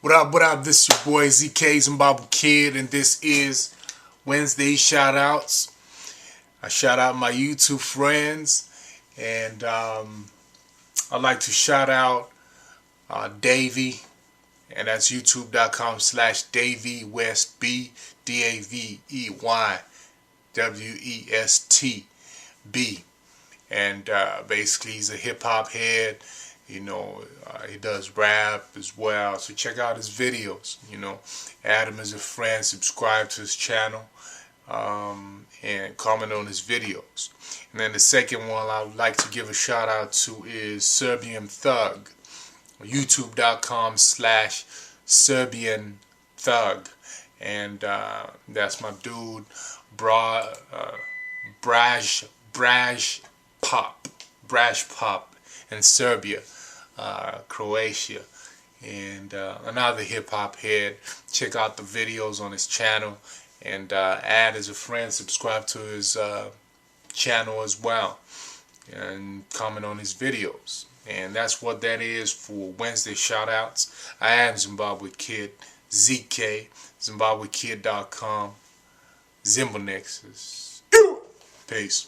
What up? This is your boy ZK Zimbabwe Kid, and this is Wednesday shoutouts. I shout out my YouTube friends, and I'd like to shout out Davey, and that's youtube.com/DaveyWestB, DAVEYWESTB, and basically he's a hip hop head. You know, he does rap as well, so check out his videos. You know, add him as a friend, subscribe to his channel, and comment on his videos. And then the second one I would like to give a shout out to is Serbian Thug, youtube.com/Serbian Thug, and that's my dude, Brash Pop in Serbia, Croatia, and another hip-hop head. Check out the videos on his channel, and add as a friend, subscribe to his channel as well, and comment on his videos. And that's what that is for Wednesday shoutouts. I am Zimbabwe Kid, ZK, ZimbabweKid.com, Zimbonexus. Peace.